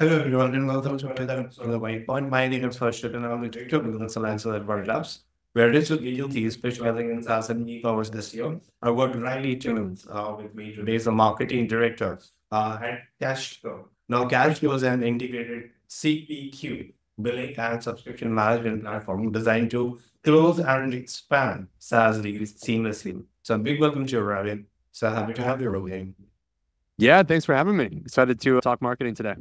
Hello everyone, and welcome to another episode of my point. My name is Harshit, and I'm the director of business alliance at World Labs, where digital agencies specializing in SaaS and e-commerce this year. I work directly to with me today is the marketing director at Cashflow. Now, Cashflow is an integrated CPQ billing and subscription management platform designed to close and expand SaaS deals seamlessly. So, a big welcome to you, Ravi. So happy to have you, Ravi. Yeah, thanks for having me. Excited to talk marketing today.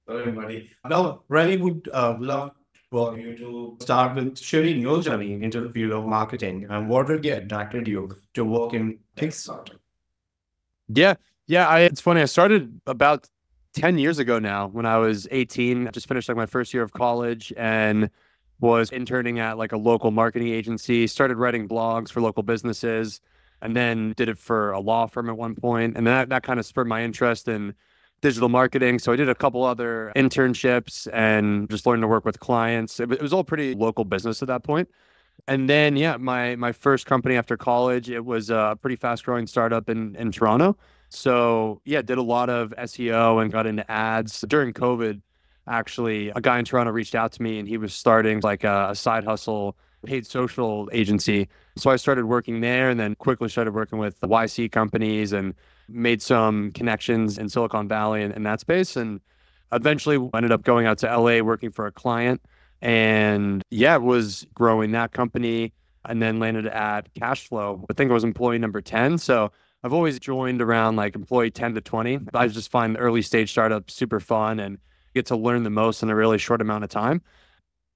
Hello, everybody. Now, Riley would love for you to start with sharing your journey into the field of marketing and what really attracted you to work in Kickstarter. Yeah, it's funny. I started about 10 years ago now when I was 18. I just finished like my first year of college and was interning at like a local marketing agency, started writing blogs for local businesses, and then did it for a law firm at one point. And that kind of spurred my interest in digital marketing. So I did a couple other internships and just learned to work with clients. It was all pretty local business at that point. And then, yeah, my first company after college, it was a pretty fast growing startup in Toronto. So yeah, did a lot of SEO and got into ads. During COVID, actually, a guy in Toronto reached out to me and he was starting like a side hustle paid social agency. So I started working there and then quickly started working with the YC companies and made some connections in Silicon Valley and in that space. And eventually ended up going out to LA working for a client and yeah, was growing that company and then landed at Cashflow. I think I was employee number 10. So I've always joined around like employee 10 to 20. I just find the early stage startups super fun and get to learn the most in a really short amount of time.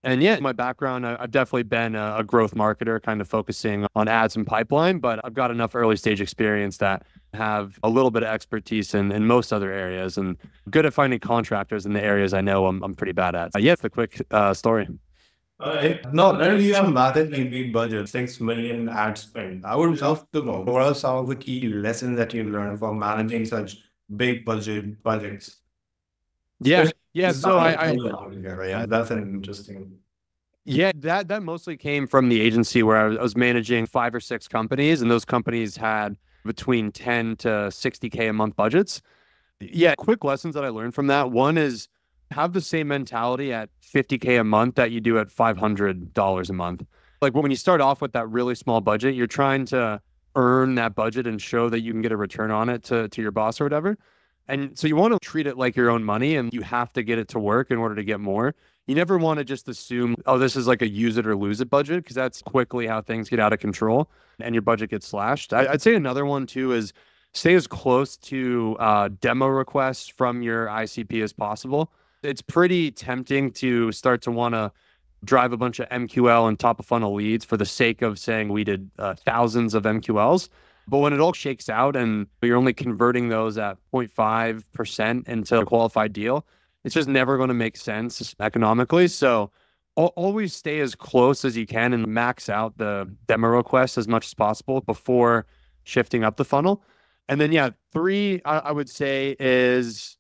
And yeah, my background, I've definitely been a growth marketer, kind of focusing on ads and pipeline, but I've got enough early stage experience that have a little bit of expertise in most other areas and good at finding contractors in the areas I know I'm pretty bad at. Yeah, it's a quick story. No, now you have massively big budget, 6 million ad spend. I would love to know what are some of the key lessons that you learned from managing such big budgets. Yeah, Especially yeah. this So market area. Yeah, that's an interesting. yeah, that mostly came from the agency where I was managing 5 or 6 companies, and those companies had between 10 to 60K a month budgets. Yeah, quick lessons that I learned from that. One is have the same mentality at 50K a month that you do at $500 a month. Like when you start off with that really small budget, you're trying to earn that budget and show that you can get a return on it to your boss or whatever. And so you want to treat it like your own money and you have to get it to work in order to get more. You never want to just assume, oh, this is like a use it or lose it budget, because that's quickly how things get out of control and your budget gets slashed. I'd say another one too is stay as close to demo requests from your ICP as possible. It's pretty tempting to start to want to drive a bunch of MQL and top of funnel leads for the sake of saying we did thousands of MQLs. But when it all shakes out and you're only converting those at 0.5% into a qualified deal, it's just never going to make sense economically. So always stay as close as you can and max out the demo requests as much as possible before shifting up the funnel. And then, yeah, 3, I would say is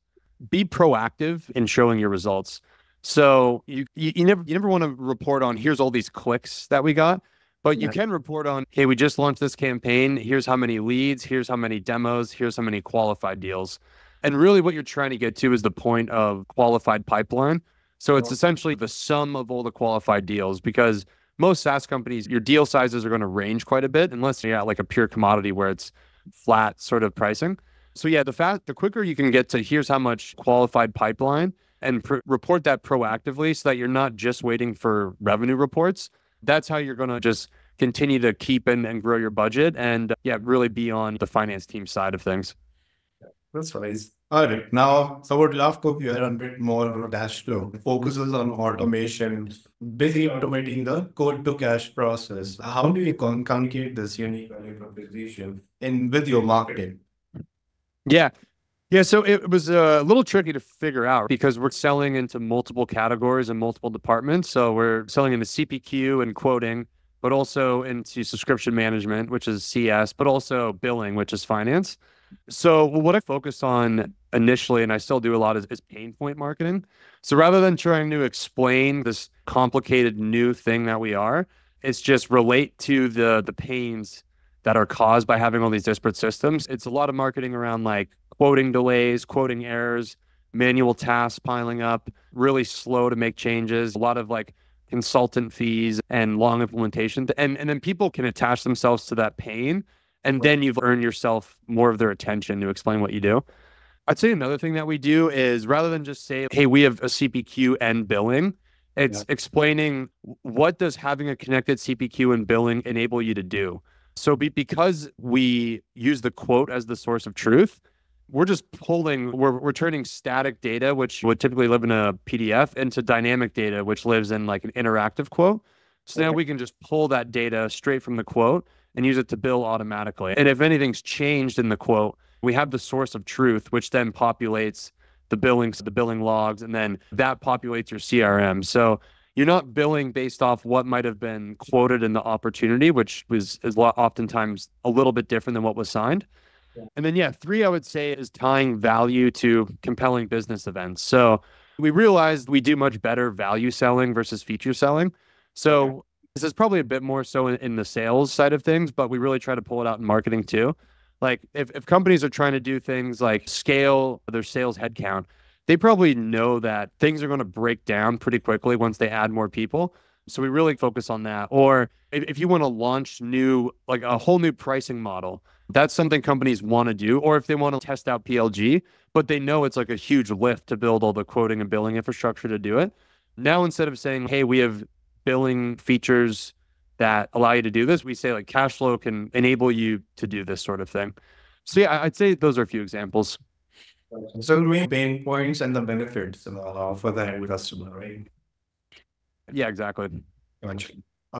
be proactive in showing your results. So you never want to report on here's all these clicks that we got, but you can report on, hey, we just launched this campaign. Here's how many leads. Here's how many demos. Here's how many qualified deals. And really what you're trying to get to is the point of qualified pipeline. So it's essentially the sum of all the qualified deals, because most SaaS companies, your deal sizes are going to range quite a bit unless you're at like a pure commodity where it's flat sort of pricing. So yeah, the quicker you can get to here's how much qualified pipeline and report that proactively so that you're not just waiting for revenue reports. That's how you're going to just continue to keep and grow your budget and yeah, really be on the finance team side of things. That's nice. All right. Now, I would love to hear a bit more on Dashflow. Focuses on automation, basically automating the code to cash process. How do you communicate this unique value proposition in with your marketing? Yeah. Yeah, so it was a little tricky to figure out because we're selling into multiple categories and multiple departments. So we're selling into CPQ and quoting, but also into subscription management, which is CS, but also billing, which is finance. So what I focused on initially, and I still do a lot, is pain point marketing. So rather than trying to explain this complicated new thing that we are, it's just relate to the pains that are caused by having all these disparate systems. It's a lot of marketing around like quoting delays, quoting errors, manual tasks piling up, really slow to make changes, a lot of like consultant fees and long implementation. And then people can attach themselves to that pain. And then you've earned yourself more of their attention to explain what you do. I'd say another thing that we do is rather than just say, hey, we have a CPQ and billing, it's explaining what does having a connected CPQ and billing enable you to do. So because we use the quote as the source of truth, we're turning static data, which would typically live in a PDF, into dynamic data, which lives in like an interactive quote. So now we can just pull that data straight from the quote and use it to bill automatically. And if anything's changed in the quote, we have the source of truth, which then populates the billing logs, and then that populates your CRM. So you're not billing based off what might have been quoted in the opportunity, which is oftentimes a little bit different than what was signed. And then, 3, I would say, is tying value to compelling business events. So we realized we do much better value selling versus feature selling. So this is probably a bit more so in the sales side of things, but we really try to pull it out in marketing too. Like if companies are trying to do things like scale their sales headcount, they probably know that things are going to break down pretty quickly once they add more people. So we really focus on that. Or if you want to launch like a whole new pricing model, that's something companies want to do. Or if they want to test out PLG, but they know it's like a huge lift to build all the quoting and billing infrastructure to do it. Now, instead of saying, hey, we have billing features that allow you to do this, we say like cash flow can enable you to do this sort of thing. So I'd say those are a few examples. So the main pain points and the benefits for the end customer, right? Yeah, exactly.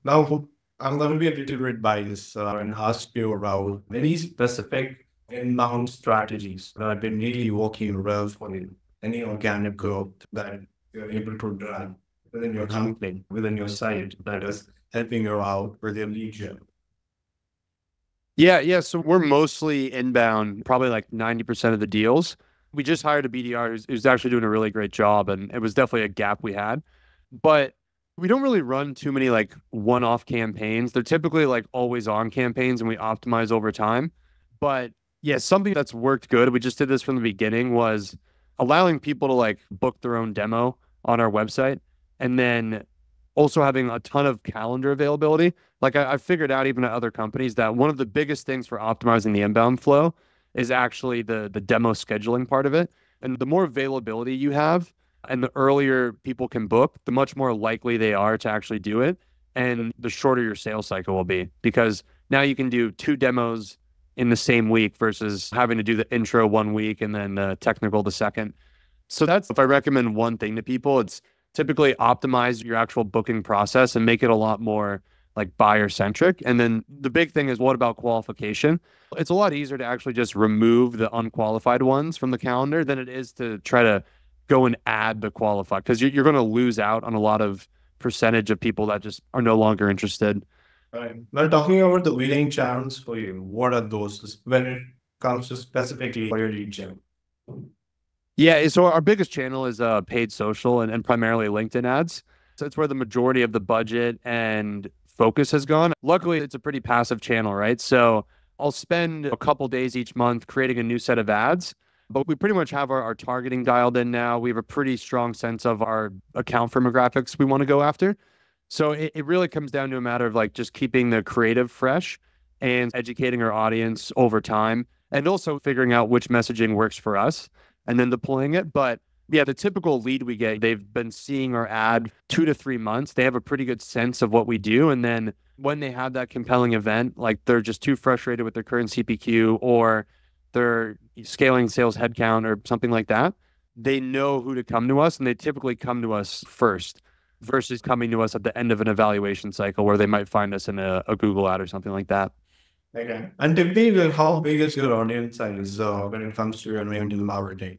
Now, I'm going to be a little bit biased and ask you about very specific inbound strategies that have been really working well for you. Any organic growth that you're able to drive within your company, within your site, that is helping you out with your lead gen. Yeah. So we're mostly inbound, probably like 90% of the deals. We just hired a BDR who's actually doing a really great job, and it was definitely a gap we had. But we don't really run too many like one-off campaigns. They're typically like always on campaigns, and we optimize over time. But yeah, something that's worked good, we just did this from the beginning, was allowing people to like book their own demo on our website, and then also having a ton of calendar availability. Like I figured out even at other companies that one of the biggest things for optimizing the inbound flow is actually the demo scheduling part of it. And the more availability you have and the earlier people can book, the much more likely they are to actually do it. And the shorter your sales cycle will be, because now you can do 2 demos in the same week versus having to do the intro 1 week and then the technical the second. So that's, if I recommend one thing to people, it's typically optimize your actual booking process and make it a lot more like buyer centric. And then the big thing is, what about qualification? It's a lot easier to actually just remove the unqualified ones from the calendar than it is to try to go and add the qualified, because you're going to lose out on a lot of percentage of people that just are no longer interested. Right. Well, talking about the winning channels for you, what are those when it comes to specifically for your lead gen? Yeah, so our biggest channel is paid social and primarily LinkedIn ads. So it's where the majority of the budget and focus has gone. Luckily, it's a pretty passive channel, right? So I'll spend a couple days each month creating a new set of ads, but we pretty much have our targeting dialed in now. We have a pretty strong sense of our account demographics we want to go after. So it really comes down to a matter of like just keeping the creative fresh and educating our audience over time, and also figuring out which messaging works for us and then deploying it. But yeah, the typical lead we get, they've been seeing our ad 2 to 3 months. They have a pretty good sense of what we do. And then when they have that compelling event, like they're just too frustrated with their current CPQ, or they're scaling sales headcount or something like that, they know who to come to us, and they typically come to us first versus coming to us at the end of an evaluation cycle where they might find us in a Google ad or something like that. Okay. And typically, how big is your audience size when it comes to your LinkedIn marketing?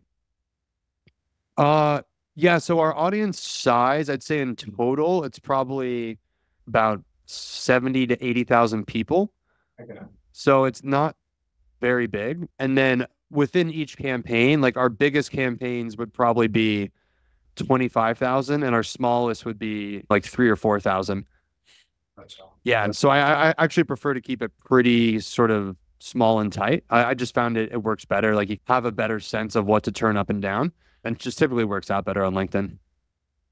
Yeah, so our audience size, I'd say in total, it's probably about 70 to 80,000 people. Okay. So it's not very big. And then within each campaign, like our biggest campaigns would probably be 25,000, and our smallest would be like 3 or 4,000. Yeah. And so I actually prefer to keep it pretty sort of small and tight. I just found it works better. Like you have a better sense of what to turn up and down. and just typically works out better on LinkedIn.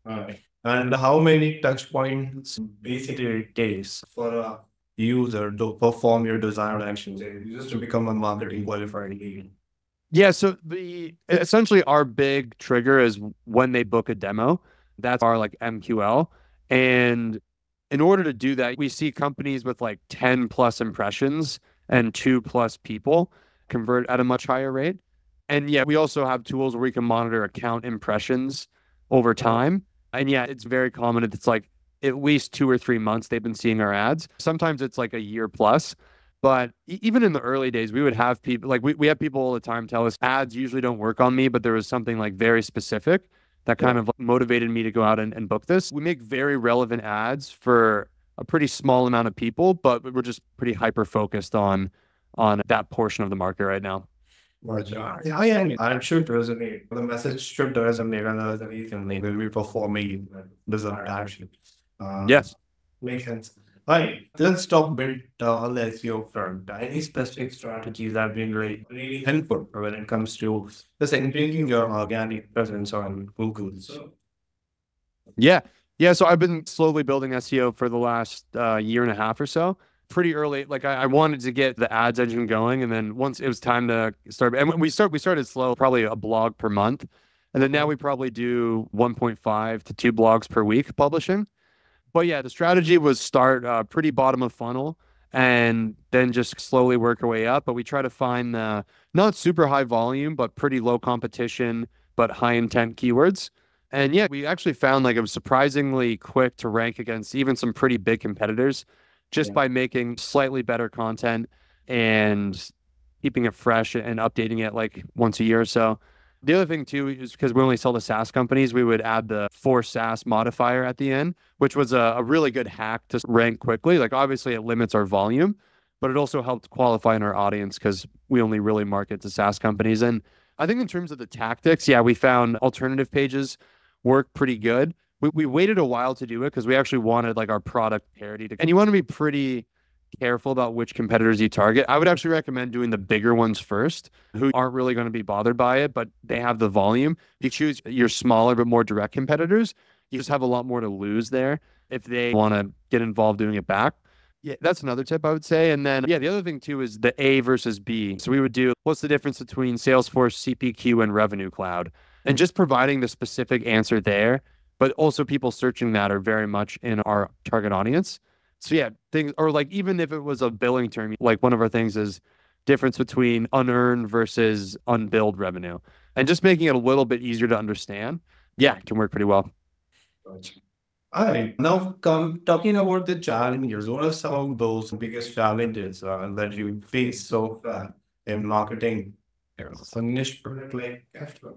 Right. And how many touch points basically it takes for a user to perform your desired actions just to become a marketing qualified agent? Yeah, so essentially our big trigger is when they book a demo. That's our like MQL. And in order to do that, we see companies with like 10 plus impressions and 2 plus people convert at a much higher rate. And yeah, we also have tools where we can monitor account impressions over time. And yeah, it's very common. It's like at least 2 or 3 months they've been seeing our ads. Sometimes it's like a year plus. But even in the early days, we would have people like we have people all the time tell us ads usually don't work on me, but there was something like very specific that kind of motivated me to go out and book this. We make very relevant ads for a pretty small amount of people, but we're just pretty hyper focused on that portion of the market right now. Yeah, yeah, I'm sure it resonate. The message should resonate, and the reason they will be performing desired action. Yes. Makes sense. All right, let's talk a bit on the SEO front. Any specific strategies that have been really helpful when it comes to just increasing your organic presence on Google? Yeah. Yeah. So I've been slowly building SEO for the last year and a half or so. Pretty early. Like I wanted to get the ads engine going. And then once it was time to start, and we started slow, probably a blog per month. And then now we probably do 1.5 to 2 blogs per week publishing. But yeah, the strategy was start pretty bottom of funnel and then just slowly work our way up. But we try to find the not super high volume, but pretty low competition, but high intent keywords. And yeah, we actually found like it was surprisingly quick to rank against even some pretty big competitors just by making slightly better content and keeping it fresh and updating it like once a year or so. The other thing too is because we only sell to SaaS companies, we would add the for SaaS modifier at the end, which was a really good hack to rank quickly. Like obviously it limits our volume, but it also helped qualify in our audience because we only really market to SaaS companies. And I think in terms of the tactics, yeah, we found alternative pages work pretty good. We waited a while to do it because we actually wanted like our product parity to, and you want to be pretty careful about which competitors you target. I would actually recommend doing the bigger ones first, who aren't really going to be bothered by it, but they have the volume. You choose your smaller but more direct competitors, you just have a lot more to lose there if they want to get involved doing it back. Yeah, that's another tip I would say. And then, yeah, the other thing too is the A versus B. So we would do what's the difference between Salesforce, CPQ, and Revenue Cloud, and just providing the specific answer there. But also people searching that are very much in our target audience. So yeah, things, or like even if it was a billing term, like one of our things is difference between unearned versus unbilled revenue, and just making it a little bit easier to understand. Yeah, it can work pretty well. Gotcha. All right, now talking about the challenges. What are some of those biggest challenges that you face so far in marketing? There's a niche product like Cashflow.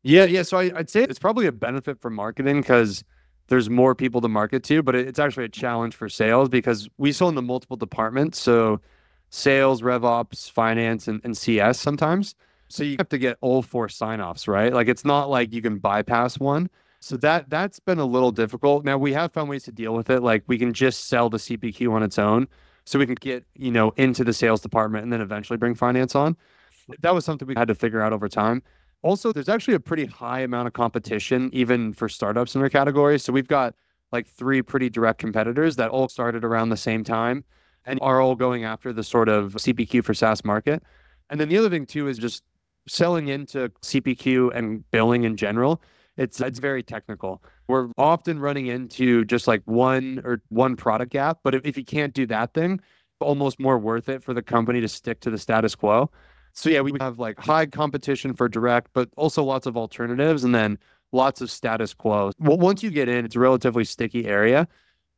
Yeah. So I'd say it's probably a benefit for marketing because there's more people to market to, but it's actually a challenge for sales because we sell into multiple departments. So sales, RevOps, finance, and CS sometimes. So you have to get all 4 sign-offs, right? Like it's not like you can bypass one. So that's been a little difficult. Now we have found ways to deal with it. Like we can just sell the CPQ on its own. So we can get, into the sales department and then eventually bring finance on. That was something we had to figure out over time. Also, there's actually a pretty high amount of competition, even for startups in our category. So we've got like 3 pretty direct competitors that all started around the same time and are all going after the sort of CPQ for SaaS market. And then the other thing too is just selling into CPQ and billing in general. It's very technical. We're often running into just like one product gap, but if you can't do that thing, almost more worth it for the company to stick to the status quo. So yeah, we have like high competition for direct, but also lots of alternatives and then lots of status quo. Well, once you get in, it's a relatively sticky area,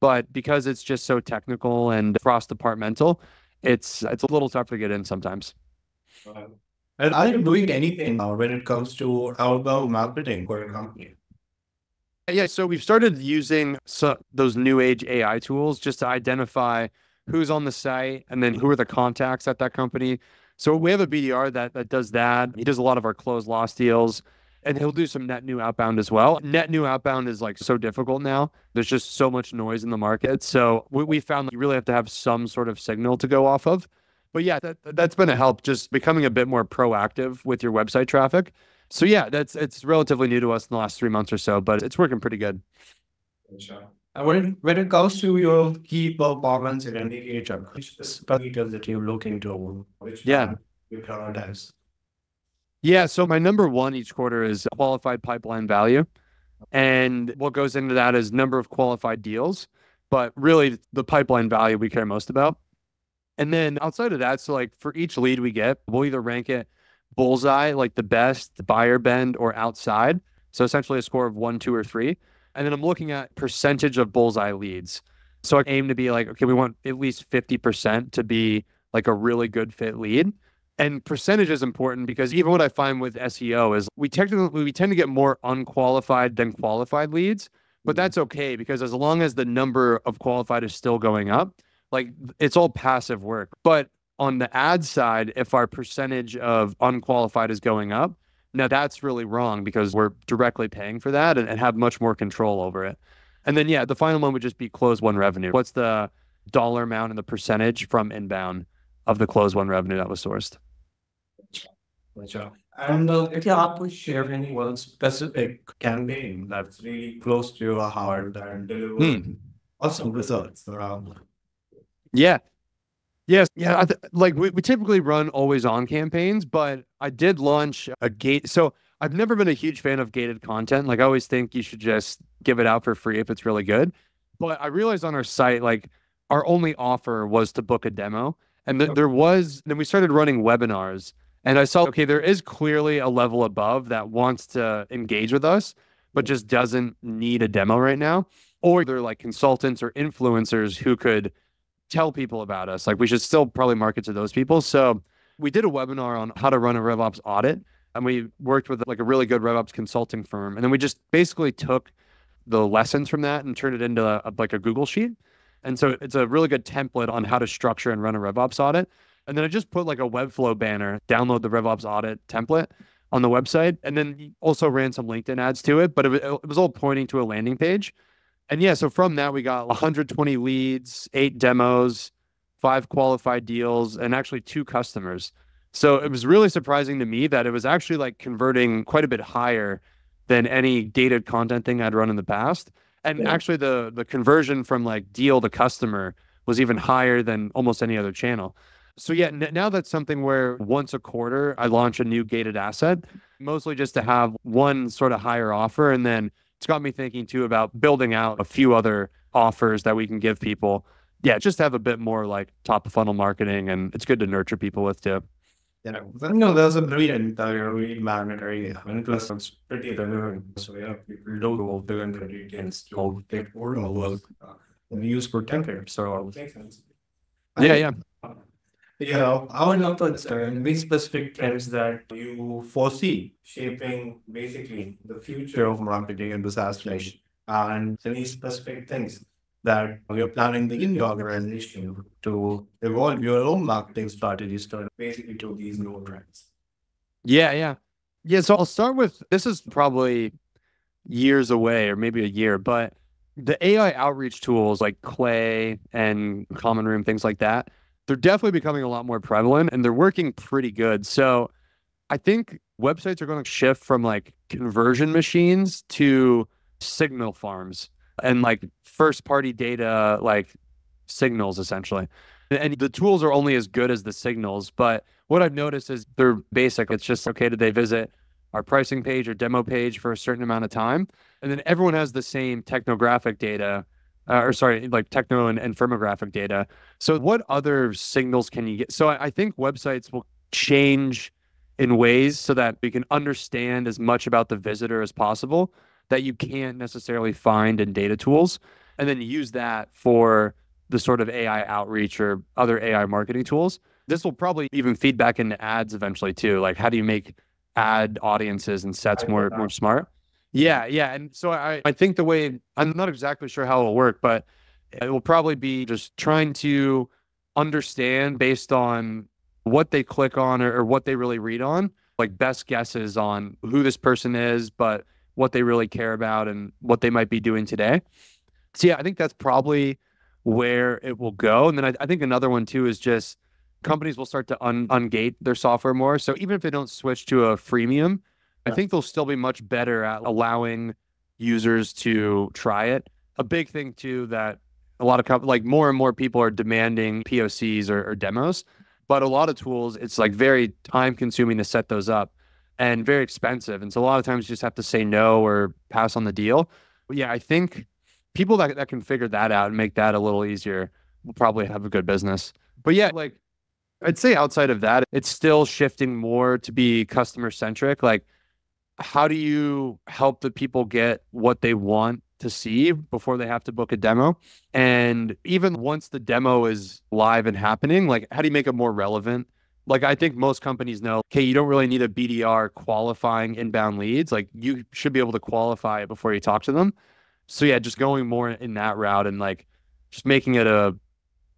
but because it's just so technical and cross-departmental, it's a little tough to get in sometimes. And are you doing anything now when it comes to outbound marketing for a company? Yeah, so we've started using those new age AI tools just to identify who's on the site and then who are the contacts at that company. So we have a BDR that does that. He does a lot of our closed loss deals and he'll do some net new outbound as well. Net new outbound is like so difficult now. There's just so much noise in the market. So we found that you really have to have some sort of signal to go off of. But yeah, that's been a help, just becoming a bit more proactive with your website traffic So yeah, it's relatively new to us in the last 3 months or so, but it's working pretty good. Sure. And when it comes to your key performance indicator, which parameters that you look into, which Yeah. you prioritize? Yeah. So my number one each quarter is qualified pipeline value. And what goes into that is number of qualified deals, but really the pipeline value we care most about. And then outside of that, so like for each lead we get, we'll either rank it bullseye, like the best, buyer bend, or outside. So essentially a score of 1, 2, or 3. And then I'm looking at percentage of bullseye leads. So I aim to be like, okay, we want at least 50% to be like a really good fit lead. And percentage is important because even what I find with SEO is we tend to get more unqualified than qualified leads, but that's okay because as long as the number of qualified is still going up, like it's all passive work. But on the ad side, if our percentage of unqualified is going up, now that's really wrong because we're directly paying for that and have much more control over it. And then, yeah, the final one would just be close one revenue. What's the dollar amount and the percentage from inbound of the close one revenue that was sourced? Sure. And if you have to share any one specific campaign that's really close to your heart and delivered awesome results around. Yeah. Yes. Yeah. Like we typically run always on campaigns, but I did launch a gate. So I've never been a huge fan of gated content. Like I always think you should just give it out for free if it's really good. But I realized on our site, like our only offer was to book a demo. And then we started running webinars. And I saw, okay, there is clearly a level above that wants to engage with us, but just doesn't need a demo right now. Or they're like consultants or influencers who could tell people about us. Like we should still probably market to those people. So we did a webinar on how to run a RevOps audit. And we worked with like a really good RevOps consulting firm. And then we just basically took the lessons from that and turned it into like a Google sheet. And so it's a really good template on how to structure and run a RevOps audit. And then I just put like a Webflow banner, download the RevOps audit template on the website, and then also ran some LinkedIn ads to it. But it was all pointing to a landing page. And yeah, so from that, we got 120 leads, 8 demos, 5 qualified deals, and actually 2 customers. So it was really surprising to me that it was actually like converting quite a bit higher than any gated content thing I'd run in the past. And actually the conversion from like deal to customer was even higher than almost any other channel. So yeah, now that's something where once a quarter I launch a new gated asset, mostly just to have one sort of higher offer. And then it's got me thinking too about building out a few other offers that we can give people. Yeah, just to have a bit more like top of funnel marketing, and it's good to nurture people with too. There's a brilliant, really mandatory, and plus it's pretty relevant. So yeah, people don't go there and against your work and use for template. So makes sense. Yeah. I would love to understand any specific trends that you foresee shaping basically the future of marketing and SaaS and any specific things that you're planning in your organization to evolve your own marketing strategies to basically to these new trends. Yeah. So I'll start with, this is probably years away or maybe a year, but the AI outreach tools like Clay and Common Room, things like that, they're definitely becoming a lot more prevalent and they're working pretty good. So I think websites are going to shift from like conversion machines to signal farms and like first party data, like signals essentially. And the tools are only as good as the signals. But what I've noticed is they're basic. It's just, okay, did they visit our pricing page or demo page for a certain amount of time? And then everyone has the same technographic data, like techno and firmographic data. So what other signals can you get? So I think websites will change in ways so that we can understand as much about the visitor as possible that you can't necessarily find in data tools, and then use that for the sort of AI outreach or other AI marketing tools. This will probably even feed back into ads eventually too. Like how do you make ad audiences and sets more smart? Yeah. And so I think the way, I'm not exactly sure how it'll work, but it will probably be just trying to understand based on what they click on or what they really read on, like best guesses on who this person is, but what they really care about and what they might be doing today. So yeah, I think that's probably where it will go. And then I think another one too is just companies will start to ungate their software more. So even if they don't switch to a freemium, I think they'll still be much better at allowing users to try it. A big thing too that a lot of like more and more people are demanding POCs or demos, but a lot of tools, it's like very time consuming to set those up and very expensive. And so a lot of times you just have to say no or pass on the deal. But yeah, I think people that can figure that out and make that a little easier will probably have a good business. But yeah, like I'd say outside of that, it's still shifting more to be customer centric. Like, how do you help the people get what they want to see before they have to book a demo? And even once the demo is live and happening, like, how do you make it more relevant? Like, I think most companies know, okay, you don't really need a BDR qualifying inbound leads. Like, you should be able to qualify it before you talk to them. So yeah, just going more in that route and like just making it a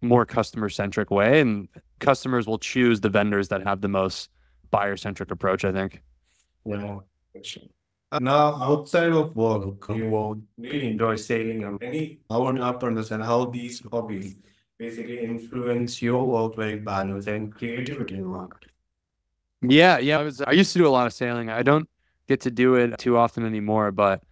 more customer centric way, and customers will choose the vendors that have the most buyer centric approach, I think. Yeah. Now, outside of work, you will really enjoy sailing. I want to understand how these hobbies basically influence your work-life balance and creativity in marketing. Yeah. I used to do a lot of sailing. I don't get to do it too often anymore, but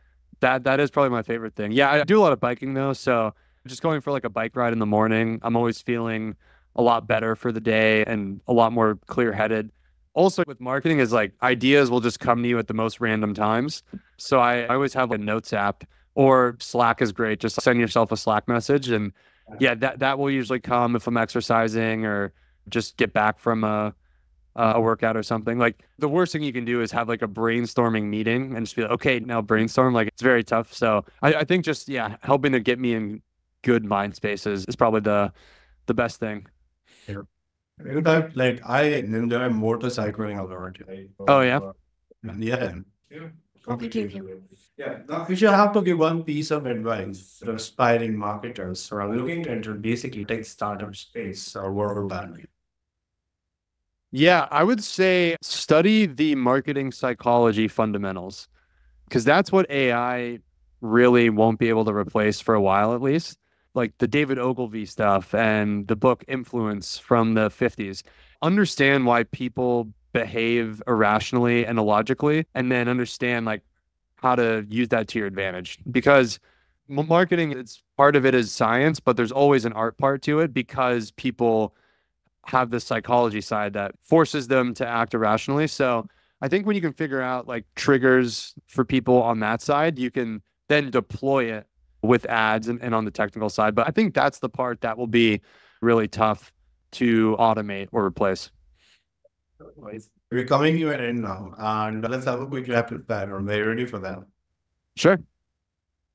that is probably my favorite thing. Yeah, I do a lot of biking though, so just going for like a bike ride in the morning, I'm always feeling a lot better for the day and a lot more clear-headed. Also with marketing is like ideas will just come to you at the most random times. So I always have a notes app, or Slack is great. Just send yourself a Slack message and yeah, that will usually come if I'm exercising or just get back from a workout or something. Like the worst thing you can do is have like a brainstorming meeting and just be like, okay, now brainstorm. Like it's very tough. So I think just, yeah, helping to get me in good mind spaces is probably the best thing. Yeah. In fact, like I enjoy motorcycling a lot. Oh yeah. Yeah. Yeah. Yeah. Now, if you have to give one piece of advice to aspiring marketers who are looking to enter basically tech startup space or world boundary. Yeah, I would say study the marketing psychology fundamentals because that's what AI really won't be able to replace for a while, at least. Like the David Ogilvy stuff and the book Influence from the 50s. Understand why people behave irrationally and illogically, and then understand like how to use that to your advantage. Because marketing, it's part of it is science, but there's always an art part to it because people have this psychology side that forces them to act irrationally. So I think when you can figure out like triggers for people on that side, you can then deploy it with ads and on the technical side. But I think that's the part that will be really tough to automate or replace. We're coming to an end now, and let's have a quick rapid fire. Are they ready for that? Sure.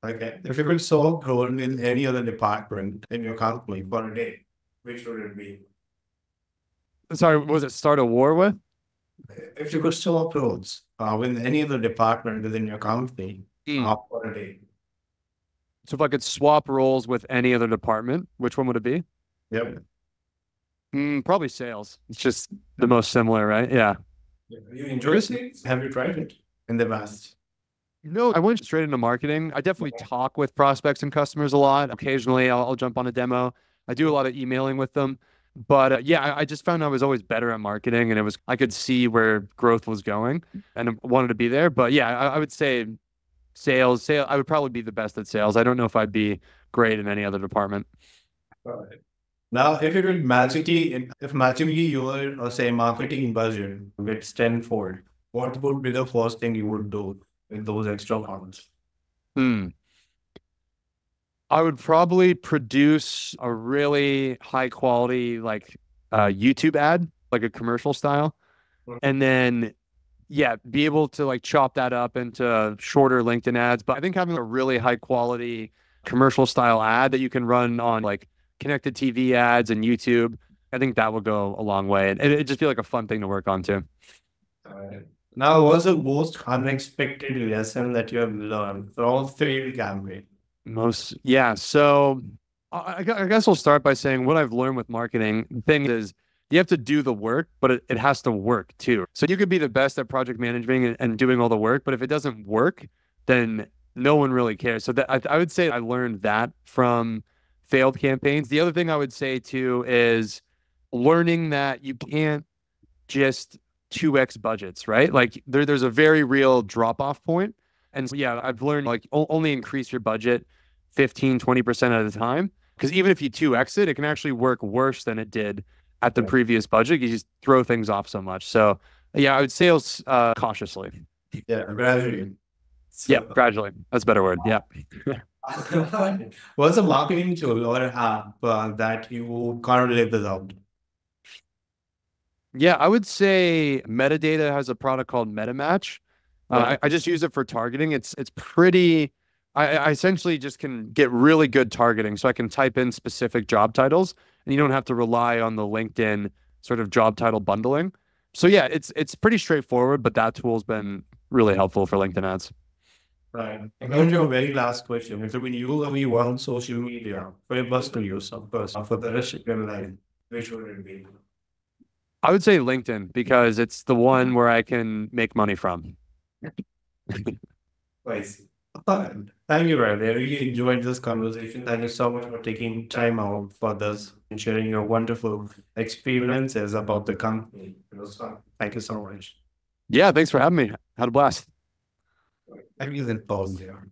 Okay. If you could solve a role in any other department in your company for a day, which would it be? Sorry, was it start a war with? If you could swap roles with any other department within your company for a day. So if I could swap roles with any other department, which one would it be? Yep. Probably sales. It's just the most similar, right? Yeah. You enjoy it? Have you tried it in the past? No, I went straight into marketing. I definitely talk with prospects and customers a lot. Occasionally, I'll jump on a demo. I do a lot of emailing with them. But yeah, I just found I was always better at marketing, and I could see where growth was going and I wanted to be there. But yeah, I would say sales, I would probably be the best at sales. I don't know if I'd be great in any other department. All right. Now, if you could magically your, say, marketing budget gets tenfold, what would be the first thing you would do with those extra funds? I would probably produce a really high quality, like YouTube ad, like a commercial style. And then, yeah, be able to like chop that up into shorter LinkedIn ads. But I think having a really high quality commercial style ad that you can run on like connected TV ads and YouTube, I think that would go a long way. And it'd just be like a fun thing to work on too. Now, what's the most unexpected lesson that you have learned from failed campaign? So I guess I'll start by saying what I've learned with marketing. The thing is, you have to do the work, but it has to work too. So you could be the best at project managing and doing all the work, but if it doesn't work, then no one really cares. So that I would say I learned that from failed campaigns. The other thing I would say too is learning that you can't just 2x budgets, right? Like there's a very real drop off point. And so, yeah, I've learned like only increase your budget 15, 20% at a time. Because even if you 2x it, it can actually work worse than it did at the previous budget. You just throw things off so much. So yeah, I would sales cautiously. Yeah, gradually. Yeah, gradually. That's a better word. Yeah. What's a marketing tool or app that you can't live without? Yeah, I would say Metadata has a product called MetaMatch. I just use it for targeting. It's pretty. I essentially just can get really good targeting, so I can type in specific job titles, and you don't have to rely on the LinkedIn sort of job title bundling. So yeah, it's pretty straightforward, but that tool's been really helpful for LinkedIn ads. Right. And going to your very last question. If when you only one social media for your personal use, of course, for the rest of your life, which would it be? I would say LinkedIn because it's the one where I can make money from. Nice. Thank you, Riley. I really enjoyed this conversation. Thank you so much for taking time out for this and sharing your wonderful experiences about the company. It was fun. Thank you so much. Yeah, thanks for having me. Had a blast. I can pause there.